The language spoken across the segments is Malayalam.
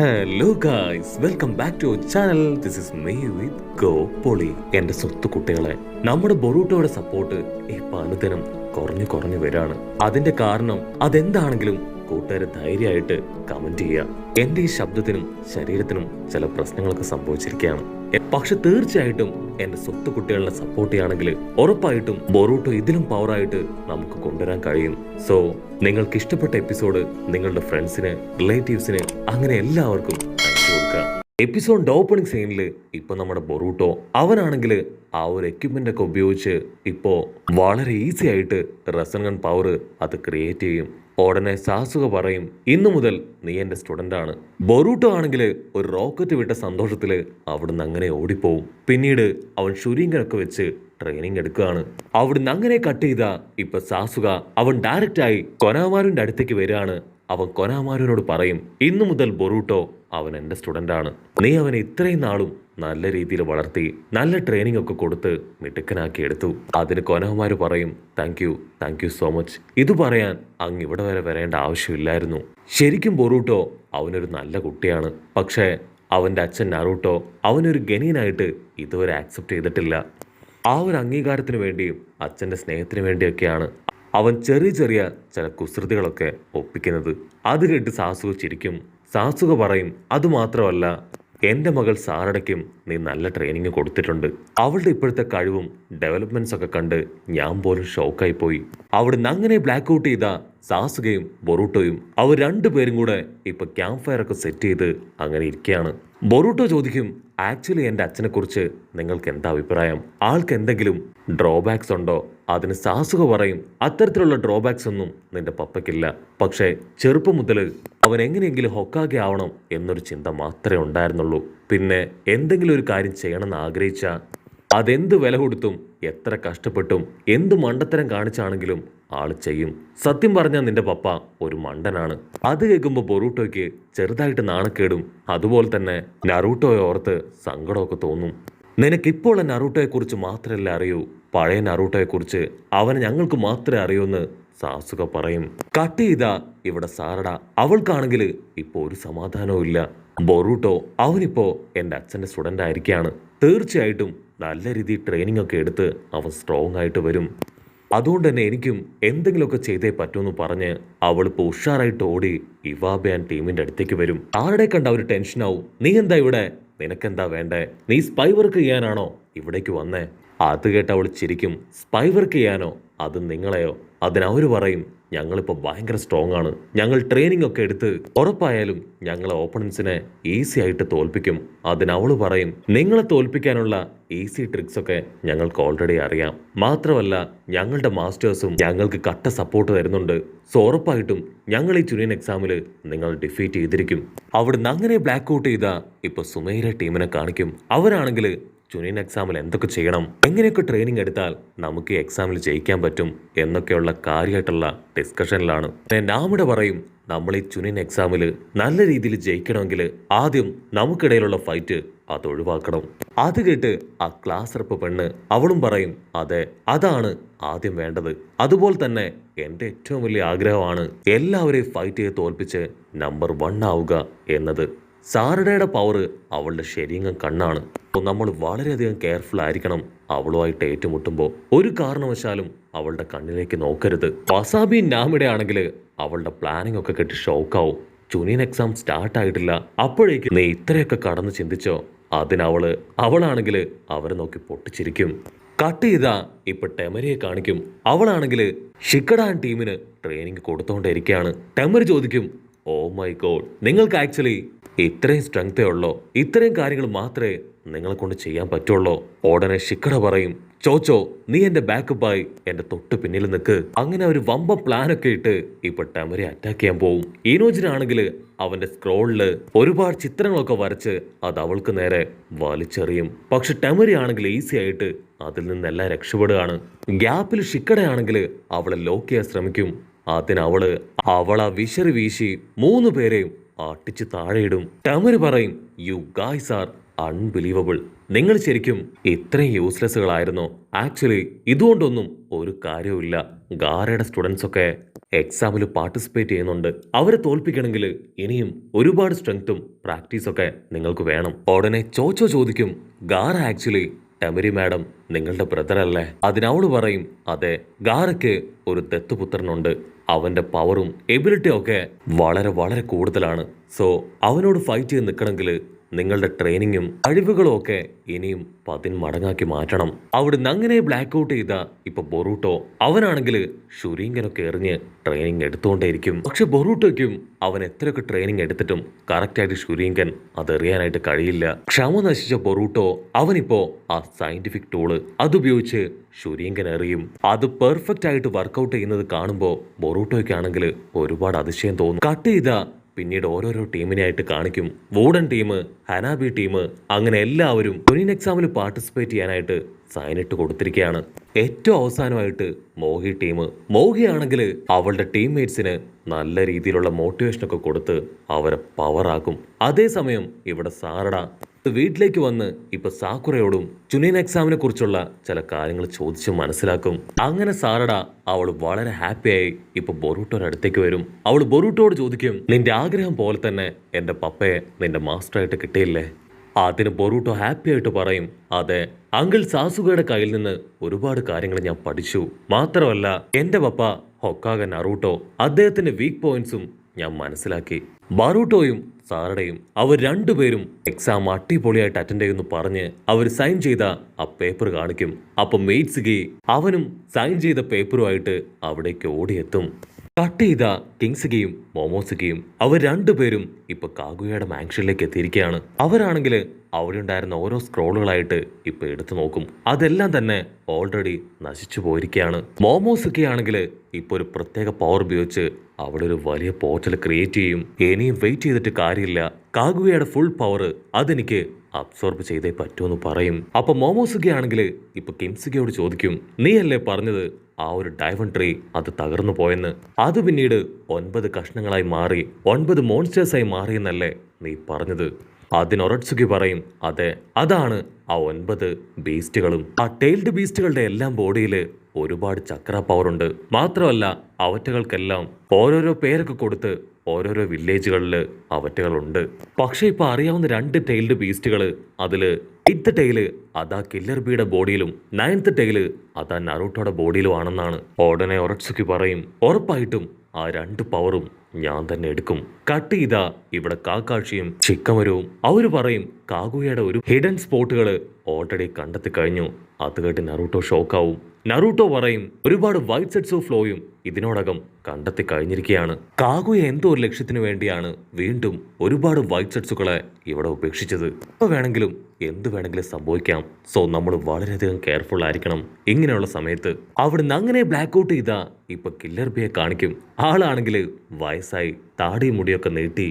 Hello guys, welcome back to channel. This is me with go പൊളി. എന്റെ സ്വത്ത് കുട്ടികളെ, നമ്മുടെ ബൊറൂട്ടോയുടെ സപ്പോർട്ട് ഇപ്പൊ അനുദിനം കുറഞ്ഞു കുറഞ്ഞു വരാണ്. അതിന്റെ കാരണം അതെന്താണെങ്കിലും കൂട്ടുകാരെ ധൈര്യമായിട്ട് കമന്റ് ചെയ്യുക. എന്റെ ഈ ശബ്ദത്തിനും ശരീരത്തിനും ചില പ്രശ്നങ്ങളൊക്കെ സംഭവിച്ചിരിക്കുകയാണ്. പക്ഷെ തീർച്ചയായിട്ടും എന്റെ സ്വത്ത് കുട്ടികളെ സപ്പോർട്ട് ചെയ്യുകയാണെങ്കിൽ ഉറപ്പായിട്ടും ബൊറൂട്ടോ ഇതിലും പവറായിട്ട് നമുക്ക് കൊണ്ടുവരാൻ കഴിയും. സോ നിങ്ങൾക്ക് ഇഷ്ടപ്പെട്ട എപ്പിസോഡ് നിങ്ങളുടെ ഫ്രണ്ട്സിന്, റിലേറ്റീവ്സിന്, അങ്ങനെ എല്ലാവർക്കും അയച്ചു കൊടുക്കുക. എപ്പിസോഡിന്റെ ഓപ്പണിംഗ് സീനിൽ ഇപ്പൊ നമ്മുടെ ബൊറൂട്ടോ അവനാണെങ്കിൽ ആ ഒരു എക്യുപ്മെന്റ് ഒക്കെ ഉപയോഗിച്ച് ഇപ്പോ വളരെ ഈസി ആയിട്ട് റസൻഗൺ പവർ അത് ക്രിയേറ്റ് ചെയ്യും. ഉടനെ സാസുക പറയും, ഇന്നു മുതൽ നീ എന്റെ സ്റ്റുഡന്റ് ആണ്. ബൊറൂട്ടോ ആണെങ്കിൽ ഒരു റോക്കറ്റ് വിട്ട സന്തോഷത്തില് അവിടുന്ന് അങ്ങനെ ഓടിപ്പോവും. പിന്നീട് അവൻ ഷുരിങ്കനൊക്കെ വെച്ച് ട്രെയിനിങ് എടുക്കുകയാണ്. അവിടുന്ന് അങ്ങനെ കട്ട് ചെയ്ത ഇപ്പൊ സാസുക അവൻ ഡയറക്റ്റ് ആയി കൊനാമാരുവിന്റെ അടുത്തേക്ക് വരികയാണ്. അവൻ കൊനാമാരുവിനോട് പറയും, ഇന്നു മുതൽ ബൊറൂട്ടോ അവൻ എന്റെ സ്റ്റുഡന്റ് ആണ്. നീ അവനെ ഇത്രയും നാളും നല്ല രീതിയിൽ വളർത്തി നല്ല ട്രെയിനിങ് ഒക്കെ കൊടുത്ത് മിടുക്കനാക്കി എടുത്തു. അതിന് കൊനാമാര് പറയും, താങ്ക് യു സോ മച്ച്. ഇത് പറയാൻ അങ്ങ് ഇവിടെ വരെ വരേണ്ട ആവശ്യമില്ലായിരുന്നു. ശരിക്കും ബൊറൂട്ടോ അവനൊരു നല്ല കുട്ടിയാണ്. പക്ഷേ അവന്റെ അച്ഛൻ നറൂട്ടോ അവനൊരു ഗനിയനായിട്ട് ഇതുവരെ ആക്സെപ്റ്റ് ചെയ്തിട്ടില്ല. ആ ഒരു അംഗീകാരത്തിന് വേണ്ടിയും അച്ഛന്റെ സ്നേഹത്തിന് വേണ്ടിയൊക്കെയാണ് അവൻ ചെറിയ ചെറിയ ചില കുസൃതികളൊക്കെ ഒപ്പിക്കുന്നത്. അത് കേട്ട് സാസുക ചിരിക്കും. സാസുക പറയും, അതുമാത്രമല്ല, എൻ്റെ മകൾ സാറടയ്ക്കും നീ നല്ല ട്രെയിനിങ് കൊടുത്തിട്ടുണ്ട്. അവളുടെ ഇപ്പോഴത്തെ കഴിവും ഡെവലപ്മെന്റ്സ് ഒക്കെ കണ്ട് ഞാൻ പോലും ഷോക്കായി പോയി. അവിടുന്ന് അങ്ങനെ ബ്ലാക്ക് ഔട്ട് ചെയ്ത സാസുകയും ബൊറൂട്ടോയും അവർ രണ്ടുപേരും കൂടെ ഇപ്പൊ ക്യാമ്പ് ഫയർ ഒക്കെ സെറ്റ് ചെയ്ത് അങ്ങനെ ഇരിക്കുകയാണ്. ബൊറൂട്ടോ ചോദിക്കും, ആക്ച്വലി എൻ്റെ അച്ഛനെ കുറിച്ച് നിങ്ങൾക്ക് എന്താ അഭിപ്രായം? ആൾക്ക് എന്തെങ്കിലും ഡ്രോബാക്സ് ഉണ്ടോ? അതിന് സാസുക പറയും, അത്തരത്തിലുള്ള ഡ്രോബാക്സ് ഒന്നും നിന്റെ പപ്പയ്ക്കില്ല. പക്ഷേ ചെറുപ്പം മുതൽ അവൻ എങ്ങനെയെങ്കിലും ഹൊക്കാകെ ആവണം എന്നൊരു ചിന്ത മാത്രമേ ഉണ്ടായിരുന്നുള്ളൂ. പിന്നെ എന്തെങ്കിലും ഒരു കാര്യം ചെയ്യണമെന്ന് ആഗ്രഹിച്ച അതെന്ത് വില കൊടുത്തും എത്ര കഷ്ടപ്പെട്ടും എന്ത് മണ്ടത്തരം കാണിച്ചാണെങ്കിലും ആള് ചെയ്യും. സത്യം പറഞ്ഞാൽ നിന്റെ പപ്പ ഒരു മണ്ടനാണ്. അത് കേൾക്കുമ്പോൾ ബൊറൂട്ടോയ്ക്ക് ചെറുതായിട്ട് നാണക്കേടും അതുപോലെ തന്നെ നറൂട്ടോയെ ഓർത്ത് സങ്കടമൊക്കെ തോന്നും. നിനക്കിപ്പോൾ നറൂട്ടോയെ കുറിച്ച് മാത്രമല്ല അറിയൂ, പഴയ നറൂട്ടോയെ കുറിച്ച് അവന് ഞങ്ങൾക്ക് മാത്രമേ അറിയൂന്ന് സാസുക പറയും. കട്ട് ചെയ്ത ഇവിടെ സാറട അവൾക്കാണെങ്കിൽ ഇപ്പൊ ഒരു സമാധാനവും ഇല്ല. ബൊറൂട്ടോ അവനിപ്പോ എൻ്റെ അച്ഛൻ്റെ സ്റ്റുഡൻ്റ് ആയിരിക്കുകയാണ്. തീർച്ചയായിട്ടും നല്ല രീതിയിൽ ട്രെയിനിങ് ഒക്കെ എടുത്ത് അവൻ സ്ട്രോങ് ആയിട്ട് വരും. അതുകൊണ്ട് തന്നെ എനിക്കും എന്തെങ്കിലുമൊക്കെ ചെയ്തേ പറ്റുമെന്ന് പറഞ്ഞ് അവളിപ്പോൾ ഉഷാറായിട്ട് ഓടി ഇവാബയാൻ ടീമിന്റെ അടുത്തേക്ക് വരും. ആരുടെ കണ്ട അവർ ടെൻഷനാവും. നീ എന്താ ഇവിടെ? നിനക്കെന്താ വേണ്ടേ? നീ സ്പൈ വർക്ക് ചെയ്യാനാണോ ഇവിടേക്ക് വന്നേ? അത് കേട്ട് അവൾ ചിരിക്കും. സ്പൈ വർക്ക് ചെയ്യാനോ? അത് നിങ്ങളെയോ? അതിനവർ പറയും, ഞങ്ങളിപ്പോൾ ഭയങ്കര സ്ട്രോങ് ആണ്. ഞങ്ങൾ ട്രെയിനിങ് ഒക്കെ എടുത്ത് ഉറപ്പായാലും ഞങ്ങളെ ഓപ്പണൻസിനെ ഈസി ആയിട്ട് തോൽപ്പിക്കും. അതിനവള് പറയും, നിങ്ങളെ തോൽപ്പിക്കാനുള്ള ഈസി ട്രിക്സ് ഒക്കെ ഞങ്ങൾക്ക് ഓൾറെഡി അറിയാം. മാത്രമല്ല ഞങ്ങളുടെ മാസ്റ്റേഴ്സും ഞങ്ങൾക്ക് കട്ട സപ്പോർട്ട് തരുന്നുണ്ട്. സോ ഉറപ്പായിട്ടും ഞങ്ങൾ ഈ ജൂനിയർ എക്സാമിൽ നിങ്ങൾ ഡിഫീറ്റ് ചെയ്തിരിക്കും. അവിടുന്ന് അങ്ങനെ ബ്ലാക്ക് ഔട്ട് ചെയ്ത ഇപ്പൊ സുമൈര ടീമിനെ കാണിക്കും. അവരാണെങ്കിൽ ജൂനിയർ എക്സാമിൽ എന്തൊക്കെ ചെയ്യണം, എങ്ങനെയൊക്കെ ട്രെയിനിങ് എടുത്താൽ നമുക്ക് ഈ എക്സാമിൽ ജയിക്കാൻ പറ്റും എന്നൊക്കെയുള്ള കാര്യമായിട്ടുള്ള ഡിസ്കഷനിലാണ്. നാമിടെ പറയും, നമ്മൾ ഈ ജൂനിയർ എക്സാമിൽ നല്ല രീതിയിൽ ജയിക്കണമെങ്കിൽ ആദ്യം നമുക്കിടയിലുള്ള ഫൈറ്റ് അത് ഒഴിവാക്കണം. അത് കേട്ട് ആ ക്ലാസ് റെപ്പ് പെണ്ണ് അവളും പറയും, അതെ, അതാണ് ആദ്യം വേണ്ടത്. അതുപോലെ തന്നെ എൻ്റെ ഏറ്റവും വലിയ ആഗ്രഹമാണ് എല്ലാവരെയും ഫൈറ്റ് ചെയ്ത് തോൽപ്പിച്ച് നമ്പർ 1 ആവുക എന്നത്. സാറഡയുടെ പവർ അവളുടെ ശരീരം കണ്ണാണ്. അപ്പോൾ നമ്മൾ വളരെയധികം കെയർഫുൾ ആയിരിക്കണം. അവളുമായിട്ട് ഏറ്റുമുട്ടുമ്പോൾ ഒരു കാരണവശാലും അവളുടെ കണ്ണിലേക്ക് നോക്കരുത്. വസാബി നാമിടെ ആണെങ്കിൽ അവളുടെ പ്ലാനിങ് ഒക്കെ കെട്ടി ഷോക്കാവും. ജൂനിയർ എക്സാം സ്റ്റാർട്ട് ആയിട്ടില്ല, അപ്പോഴേക്കും നീ ഇത്രയൊക്കെ കടന്ന് ചിന്തിച്ചോ? അവളാണെങ്കിൽ അവരെ നോക്കി പൊട്ടിച്ചിരിക്കും. കട്ട് ചെയ്താ ഇപ്പൊ ടെമരിയെ കാണിക്കും. അവളാണെങ്കിൽ ഷിക്കഡാൻ ടീമിന് ട്രെയിനിങ് കൊടുത്തോണ്ടിരിക്കുകയാണ്. ടെമർ ചോദിക്കും, ഓ മൈ ഗോഡ്, നിങ്ങൾക്ക് ആക്ച്വലി ഇത്രയും സ്ട്രെങ്തേ ഉള്ളോ? ഇത്രയും കാര്യങ്ങൾ മാത്രമേ നിങ്ങളെ കൊണ്ട് ചെയ്യാൻ പറ്റുള്ളൂ? ഉടനെ ഷിക്കട പറയും, ചോച്ചോ, നീ എന്റെ ബാക്കപ്പായി എന്റെ തൊട്ട് പിന്നിൽ നിൽക്ക്. അങ്ങനെ ഒരു വമ്പ പ്ലാനൊക്കെ ഇട്ട് ഇപ്പൊ ടെമരെ അറ്റാക്ക് ചെയ്യാൻ പോവും. ഈനോജിനാണെങ്കിൽ അവന്റെ സ്ക്രോളില് ഒരുപാട് ചിത്രങ്ങളൊക്കെ വരച്ച് അത് അവൾക്ക് നേരെ വലിച്ചെറിയും. പക്ഷെ ടെമരി ആണെങ്കിൽ ഈസി ആയിട്ട് അതിൽ നിന്നെല്ലാം രക്ഷപ്പെടുകയാണ്. ഗ്യാപ്പിൽ ഷിക്കടയാണെങ്കിൽ അവളെ ലോക്ക് ചെയ്യാൻ ശ്രമിക്കും. അവളാ വിശറി വീശി 3 പേരെയും അട്ടിച്ച് താഴെയിടും. ടെമര് പറയും, യു ഗായ്സ് ആർ അൺബിലീവബിൾ. നിങ്ങൾ ശരിക്കും ഇത്രയും യൂസ്ലെസ്സുകളായിരുന്നോ? ആക്ച്വലി ഇതുകൊണ്ടൊന്നും ഒരു കാര്യവുമില്ല. ഗാരയുടെ സ്റ്റുഡൻസ് ഒക്കെ എക്സാമിൽ പാർട്ടിസിപ്പേറ്റ് ചെയ്യുന്നുണ്ട്. അവരെ തോൽപ്പിക്കണമെങ്കിൽ ഇനിയും ഒരുപാട് സ്ട്രെങ്ത്തും പ്രാക്ടീസൊക്കെ നിങ്ങൾക്ക് വേണം. ഉടനെ ചോച്ചോ ചോദിക്കും, ഗാറ ആക്ച്വലി ടെമരി മാഡം നിങ്ങളുടെ ബ്രദർ അല്ലേ? അതിനവള് പറയും, അതെ, ഗാറയ്ക്ക് ഒരു ദത്തുപുത്രനുണ്ട്. അവന്റെ പവറും എബിലിറ്റിയും ഒക്കെ വളരെ വളരെ കൂടുതലാണ്. സോ അവനോട് ഫൈറ്റ് ചെയ്ത് നിൽക്കണമെങ്കിൽ നിങ്ങളുടെ ട്രെയിനിങ്ങും കഴിവുകളും ഒക്കെ ഇനിയും 10 മടങ്ങാക്കി മാറ്റണം. അവിടുന്ന് അങ്ങനെ ബ്ലാക്ക് ഔട്ട് ചെയ്ത ഇപ്പൊ ബൊറൂട്ടോ അവനാണെങ്കിൽ ഷുരീങ്കനൊക്കെ എറിഞ്ഞ് ട്രെയിനിങ് എടുത്തുകൊണ്ടേയിരിക്കും. പക്ഷെ ബൊറൂട്ടോയ്ക്കും അവൻ എത്രയൊക്കെ ട്രെയിനിങ് എടുത്തിട്ടും കറക്റ്റായിട്ട് ഷുരീങ്കൻ അതെറിയാനായിട്ട് കഴിയില്ല. ക്ഷമ നശിച്ച ബൊറൂട്ടോ അവനിപ്പോ ആ സയന്റിഫിക് ടൂള് അതുപയോഗിച്ച് ഷുരീങ്കൻ എറിയും. അത് പെർഫെക്റ്റ് ആയിട്ട് വർക്കൗട്ട് ചെയ്യുന്നത് കാണുമ്പോൾ ബൊറൂട്ടോയ്ക്കാണെങ്കിൽ ഒരുപാട് അതിശയം തോന്നും. കട്ട് ചെയ്ത പിന്നീട് ഓരോരോ ടീമിനെയായിട്ട് കാണിക്കും. വൂഡൻ ടീം, ഹനാബി ടീം, അങ്ങനെ എല്ലാവരും യുനിയൻ എക്സാമിൽ പാർട്ടിസിപ്പേറ്റ് ചെയ്യാനായിട്ട് സൈൻ ഇട്ട് കൊടുത്തിരിക്കുകയാണ്. ഏറ്റവും അവസാനമായിട്ട് മോഹി ടീം. മോഹിയാണെങ്കിൽ അവളുടെ ടീംമേറ്റ്സിന് നല്ല രീതിയിലുള്ള മോട്ടിവേഷനൊക്കെ കൊടുത്ത് അവരെ പവറാക്കും. അതേസമയം ഇവിടെ സാറഡ വീട്ടിലേക്ക് വന്ന് ഇപ്പൊ സാക്കുറയോടും ജുനിയൻ എക്സാമിനെ കുറിച്ചുള്ള ചില കാര്യങ്ങൾ ചോദിച്ച് മനസ്സിലാക്കും. അങ്ങനെ സാറഡ അവൾ വളരെ ഹാപ്പിയായി ഇപ്പൊ ബൊറൂട്ടോയുടെ അടുത്തേക്ക് വരും. അവൾ ബൊറൂട്ടോട് ചോദിക്കും, നിന്റെ ആഗ്രഹം പോലെ തന്നെ എന്റെ പപ്പയെ നിന്റെ മാസ്റ്ററായിട്ട് കിട്ടിയില്ലേ? അതിന് ബൊറൂട്ടോ ഹാപ്പി ആയിട്ട് പറയും, അതെ, അങ്കിൾ സാസുകയുടെ കയ്യിൽ നിന്ന് ഒരുപാട് കാര്യങ്ങൾ ഞാൻ പഠിച്ചു. മാത്രമല്ല എന്റെ പപ്പ ഹൊക്കാഗ നറൂട്ടോ, അദ്ദേഹത്തിന്റെ വീക്ക് പോയിന്റ്സും ഞാൻ മനസ്സിലാക്കി. ബറൂട്ടോയും സാറടയും അവർ രണ്ടുപേരും എക്സാം അടിപൊളിയായിട്ട് അറ്റൻഡ് ചെയ്യുന്നു പറഞ്ഞ് അവർ സൈൻ ചെയ്ത ആ പേപ്പർ കാണിക്കും. അപ്പൊ മെയ്റ്റ്സുകി അവനും സൈൻ ചെയ്ത പേപ്പറുമായിട്ട് അവിടേക്ക് ഓടിയെത്തും. കട്ട് ചെയ്ത കിങ്സുകയും മോമോസുകയും അവർ രണ്ടുപേരും ഇപ്പൊ കാഗുയയുടെ മാൻഷനിലേക്ക് എത്തിയിരിക്കുകയാണ്. അവരാണെങ്കിൽ അവിടെ ഉണ്ടായിരുന്ന ഓരോ സ്ക്രോളുകളായിട്ട് ഇപ്പൊ എടുത്തു നോക്കും. അതെല്ലാം തന്നെ ഓൾറെഡി നശിച്ചു പോയിരിക്കുകയാണ്. മോമോസുക്കി ആണെങ്കിൽ ഇപ്പൊ ഒരു പ്രത്യേക പവർ ഉപയോഗിച്ച് അവിടെ ഒരു വലിയ പോർട്ടൽ ക്രിയേറ്റ് ചെയ്യും. ഇനിയും വെയിറ്റ് ചെയ്തിട്ട് കാര്യമില്ല, കാഗുയയുടെ ഫുൾ പവർ അതെനിക്ക് അബ്സോർബ് ചെയ്തേ പറ്റൂന്ന് പറയും. അപ്പൊ മോമോസുക്കി ആണെങ്കിൽ ഇപ്പൊ കിംസുകിയോട് ചോദിക്കും, നീയല്ലേ പറഞ്ഞത് ആ ഒരു ഡയമണ്ട് ട്രീ അത് തകർന്നു പോയെന്ന്? അത് പിന്നീട് 9 കഷ്ണങ്ങളായി മാറി 9 മോൺസ്റ്റേഴ്സായി മാറിയെന്നല്ലേ നീ പറഞ്ഞത്? അതിനൊറട്സുക്കി പറയും, അതെ, അതാണ് ആ 9 ബീസ്റ്റുകളും. ആ ടെയിൽഡ് ബീസ്റ്റുകളുടെ എല്ലാം ബോഡിയിൽ ഒരുപാട് ചക്ര പവർ ഉണ്ട്. മാത്രമല്ല അവറ്റകൾക്കെല്ലാം ഓരോരോ പേരൊക്കെ കൊടുത്ത് ഓരോരോ വില്ലേജുകളിൽ അവറ്റകളുണ്ട്. പക്ഷെ ഇപ്പൊ അറിയാവുന്ന 2 ടെയിൽഡ് ബീസ്റ്റുകൾ, അതില് 8th ടെയില് അതാ കില്ലർ ബിയുടെ ബോഡിയിലും 9th ടെയില് അതാ നറൂട്ടോയുടെ ബോഡിയിലും ആണെന്നാണ്. ഉടനെ ഒറട്സുക്കി പറയും, ഉറപ്പായിട്ടും ആ 2 പവറും ഞാൻ തന്നെ എടുക്കും. കട്ട് ചെയ്ത ഇവിടെ കാക്കാഷിയും ചിക്കമരവും അവര് പറയും, കാഗുയയുടെ ഒരു ഹിഡൻ സ്പോട്ടുകള് ഓൾറെഡി കണ്ടെത്തി കഴിഞ്ഞു. അത് കേട്ട് നറൂട്ടോ ഷോക്കാവും. നറൂട്ടോ പറയും, ഒരുപാട് വൈറ്റ് സെറ്റ്സ് ഓഫ് ഫ്ലോയും ഇതിനോടകം കണ്ടെത്തി കഴിഞ്ഞിരിക്കുകയാണ്. കാഗുയ എന്തോ ഒരു ലക്ഷ്യത്തിന് വേണ്ടിയാണ് വീണ്ടും ഒരുപാട് വൈറ്റ് സെറ്റ്സുകളെ ഇവിടെ ഉപേക്ഷിച്ചത്. ഇപ്പൊ വേണമെങ്കിലും എന്ത് വേണമെങ്കിലും സംഭവിക്കാം. സോ നമ്മൾ വളരെയധികം കെയർഫുൾ ആയിരിക്കണം ഇങ്ങനെയുള്ള സമയത്ത്. അവിടുന്ന് അങ്ങനെ ബ്ലാക്ക് ഔട്ട് ചെയ്ത ഇപ്പൊ കില്ലർ ബിയെ കാണിക്കും. ആളാണെങ്കിൽ വയസ്സായി താടി മുടിയൊക്കെ നീട്ടി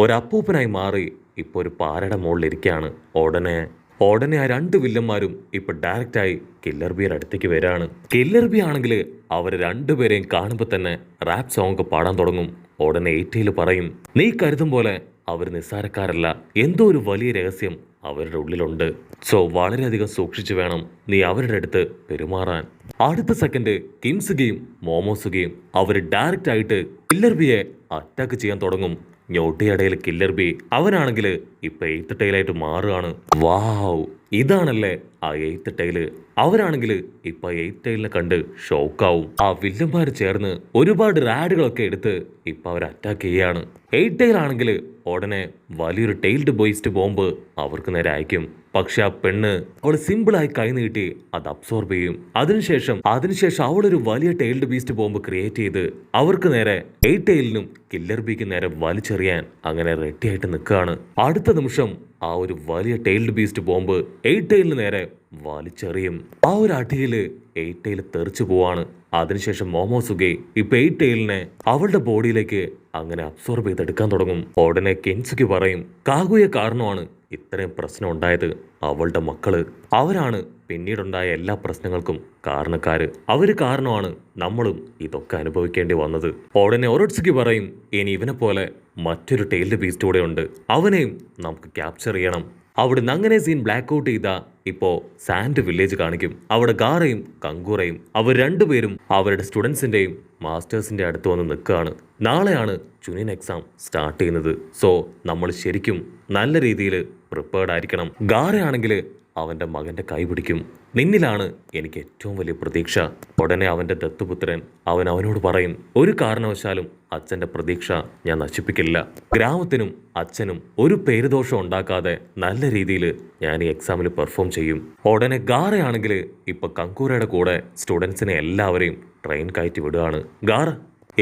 ഒരപ്പൂപ്പനായി മാറി ഇപ്പൊ ഒരു പാറയുടെ മുകളിലിരിക്കുകയാണ്. ഉടനെ ആ 2 വില്ലന്മാരും ഇപ്പൊ ഡയറക്റ്റായി കില്ലർ ബിയുടെ അടുത്തേക്ക് വരാണ്. കില്ലർ ബി ആണെങ്കിൽ അവർ രണ്ടുപേരെയും കാണുമ്പോൾ തന്നെ റാപ്പ് സോങ് പാടാൻ തുടങ്ങും. ഉടനെ 8 പറയും, നീ കരുതും പോലെ അവർ നിസ്സാരക്കാരല്ല, എന്തോ ഒരു വലിയ രഹസ്യം അവരുടെ ഉള്ളിലുണ്ട്. സോ വളരെയധികം സൂക്ഷിച്ചു വേണം നീ അവരുടെ അടുത്ത് പെരുമാറാൻ. അടുത്ത സെക്കൻഡ് കിംസുകയും മോമോസുകയും അവർ ഡയറക്റ്റ് ആയിട്ട് കില്ലർ ബിയെ അറ്റാക്ക് ചെയ്യാൻ തുടങ്ങും. ഞൊട്ടിയടയിൽ കില്ലർ ബി അവനാണെങ്കിൽ ഇപ്പൊ 8th ടെയിലായിട്ട് മാറുകയാണ്. വാവ്, ഇതാണല്ലേ ആ 8th ടെയില്. അവരാണെങ്കിൽ ഇപ്പൊ 8th ടെയിലിനെ കണ്ട് ഷോക്കാവും. ആ വില്ലന്മാര് ചേർന്ന് ഒരുപാട് റാഡുകളൊക്കെ എടുത്ത് ഇപ്പൊ അവർ അറ്റാക്ക് ചെയ്യാണ്. 8th ടെയിൽ ആണെങ്കിൽ ഉടനെ വലിയൊരു ടെയിൽഡ് ബോയിസ്റ്റ് ബോംബ് അവർക്ക് നേരെ അയക്കും. പക്ഷെ ആ പെണ്ണ് അവൾ സിമ്പിളായി കൈ നീട്ടി അത് അബ്സോർബ് ചെയ്യും. അതിനുശേഷം അവളൊരു വലിയ ടെയിൽഡ് ബീസ്റ്റ് ബോംബ് ക്രിയേറ്റ് ചെയ്ത് അവർക്ക് നേരെ 8th ടെയിലിനും കില്ലർ ബിക്ക് നേരെ വലിച്ചെറിയാൻ അങ്ങനെ റെഡിയായിട്ട് നിൽക്കുകയാണ്. അടുത്ത നിമിഷം ആ ഒരു വലിയ ടെയിൽഡ് ബീസ്റ്റ് ബോംബ് 8th ടെയിലിന് നേരെ വലിച്ചെറിയും. ആ ഒരു അടിയില് 8th ടെയിൽ തെറിച്ചു പോവാണ്. അതിനുശേഷം മോമോസുഗെ ഇപ്പൊ 8th ടെയിലിനെ അവളുടെ ബോഡിയിലേക്ക് അങ്ങനെ അബ്സോർബ് ചെയ്തെടുക്കാൻ തുടങ്ങും. ഉടനെ കെൻസുക്കി പറയും, കാഗുയ കാരണമാണ് ഇത്രയും പ്രശ്നം ഉണ്ടായത്. അവളുടെ മക്കള് അവരാണ് പിന്നീടുണ്ടായ എല്ലാ പ്രശ്നങ്ങൾക്കും കാരണക്കാര്. അവര് കാരണമാണ് നമ്മളും ഇതൊക്കെ അനുഭവിക്കേണ്ടി വന്നത്. ഉടനെ ഒറോട്സുക്കി പറയും, ഇനി ഇവനെ പോലെ മറ്റൊരു ടെയിൽഡ് ബീസ്റ്റ് കൂടെ ഉണ്ട്, അവനെയും നമുക്ക് ക്യാപ്ചർ ചെയ്യണം. അവിടുന്ന് അങ്ങനെ സീൻ ബ്ലാക്ക് ഔട്ട് ചെയ്ത ഇപ്പോ സാൻഡ് വില്ലേജ് കാണിക്കും. അവിടെ ഗാറയും കങ്കൂറയും അവർ രണ്ടുപേരും അവരുടെ സ്റ്റുഡൻസിന്റെയും മാസ്റ്റേഴ്സിന്റെ അടുത്ത് വന്ന് നിൽക്കുകയാണ്. നാളെയാണ് ചുനിൻ എക്സാം സ്റ്റാർട്ട് ചെയ്യുന്നത്. സോ നമ്മൾ ശരിക്കും നല്ല രീതിയിൽ പ്രിപ്പയർഡ് ആയിരിക്കണം. ഗാറയാണെങ്കിൽ അവന്റെ മകന്റെ കൈ പിടിക്കും. നിന്നിലാണ് എനിക്ക് ഏറ്റവും വലിയ പ്രതീക്ഷ. ഉടനെ അവന്റെ ദത്തുപുത്രൻ അവനോട് പറയും, ഒരു കാരണവശാലും അച്ഛന്റെ പ്രതീക്ഷ ഞാൻ നശിപ്പിക്കില്ല. ഗ്രാമത്തിനും അച്ഛനും ഒരു പേരുദോഷം ഉണ്ടാക്കാതെ നല്ല രീതിയിൽ ഞാൻ ഈ എക്സാമിൽ പെർഫോം ചെയ്യും. ഉടനെ ഗാറയാണെങ്കിൽ ഇപ്പൊ കങ്കൂരയുടെ കൂടെ സ്റ്റുഡൻസിനെ എല്ലാവരെയും ട്രെയിൻ കയറ്റി വിടുകയാണ്. ഗാറ,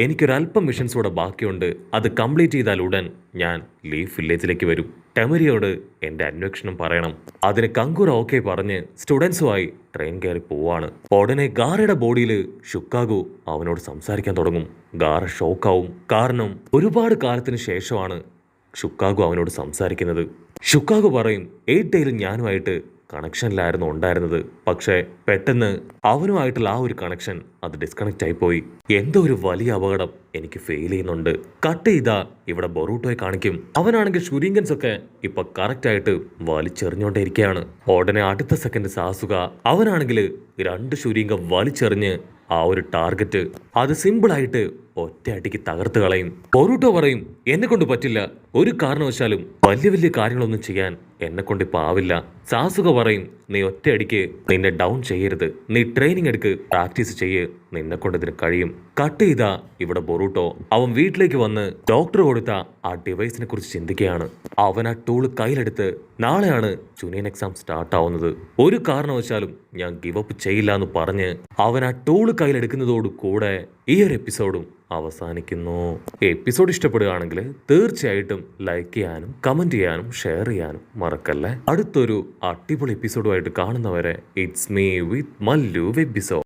എനിക്കൊരല്പം മിഷൻസ് കൂടെ ബാക്കിയുണ്ട്. അത് കംപ്ലീറ്റ് ചെയ്താൽ ഉടൻ ഞാൻ ലീഫ് വില്ലേജിലേക്ക് വരും. ടെമരിയോട് എൻ്റെ അന്വേഷണം പറയണം. അതിന് കങ്കൂർ ഓക്കെ പറഞ്ഞ് സ്റ്റുഡൻസുമായി ട്രെയിൻ കയറി പോവാണ്. ഉടനെ ഗാറയുടെ ബോഡിയിൽ ഷിക്കാഗോ അവനോട് സംസാരിക്കാൻ തുടങ്ങും. ഗാറ ഷോക്കാവും. കാരണം ഒരുപാട് കാലത്തിന് ശേഷമാണ് ഷിക്കാഗോ അവനോട് സംസാരിക്കുന്നത്. ഷിക്കാഗോ പറയും, 8 ഡേയിൽ ഞാനുമായിട്ട് കണക്ഷനിലായിരുന്നു ഉണ്ടായിരുന്നത്. പക്ഷേ പെട്ടെന്ന് അവനുമായിട്ടുള്ള ആ ഒരു കണക്ഷൻ അത് ഡിസ്കണക്റ്റ് ആയിപ്പോയി. എന്തോ ഒരു വലിയ അപകടം എനിക്ക് ഫെയിൽ ചെയ്യുന്നുണ്ട്. കട്ട് ചെയ്താ ഇവിടെ ബൊറൂട്ടോയെ കാണിക്കും. അവനാണെങ്കിൽ ഷുരിങ്കൻസ് ഒക്കെ ഇപ്പൊ കറക്റ്റ് ആയിട്ട് വലിച്ചെറിഞ്ഞോണ്ടേയിരിക്കുകയാണ്. ഉടനെ അടുത്ത സെക്കൻഡ് സാസുക അവനാണെങ്കിൽ 2 ഷുരിങ്കം വലിച്ചെറിഞ്ഞ് ആ ഒരു ടാർഗറ്റ് അത് സിമ്പിളായിട്ട് ഒറ്റയടിക്ക് തകർത്ത് കളയും. ബൊറൂട്ടോ പറയും, എന്നെ കൊണ്ട് പറ്റില്ല, ഒരു കാരണവശാലും വലിയ വലിയ കാര്യങ്ങളൊന്നും ചെയ്യാൻ എന്നെ കൊണ്ട് ഇപ്പൊ ആവില്ല. സാസുക പറയും, നീ ഒറ്റയടിക്ക് നിന്നെ ഡൗൺ ചെയ്യരുത്, നീ ട്രെയിനിങ് എടുക്ക്, പ്രാക്ടീസ് ചെയ്യ്, നിന്നെ കൊണ്ട് ഇതിന് കഴിയും. കട്ട് ചെയ്താ ഇവിടെ ബൊറൂട്ടോ അവൻ വീട്ടിലേക്ക് വന്ന് ഡോക്ടർ കൊടുത്ത ആ ഡിവൈസിനെ കുറിച്ച് ചിന്തിക്കുകയാണ്. അവൻ ആ ടൂള് കയ്യിലെടുത്ത് നാളെയാണ് ജൂനിയർ എക്സാം സ്റ്റാർട്ട് ആവുന്നത്, ഒരു കാരണവശാലും ഞാൻ ഗിവ് അപ്പ് ചെയ്യില്ല എന്ന് പറഞ്ഞ് അവൻ ആ ടൂള് കയ്യിലെടുക്കുന്നതോടു കൂടെ ഈ ഒരു എപ്പിസോഡും അവസാനിക്കുന്നു. എപ്പിസോഡ് ഇഷ്ടപ്പെടുകയാണെങ്കിൽ തീർച്ചയായിട്ടും ലൈക്ക് ചെയ്യാനും കമന്റ് ചെയ്യാനും ഷെയർ ചെയ്യാനും മറക്കല്ലേ. അടുത്തൊരു അടിപൊളി എപ്പിസോഡുമായിട്ട് കാണുന്നവരെ ഇറ്റ്സ് മീ വിത്ത് മല്ലു വെബിസോ.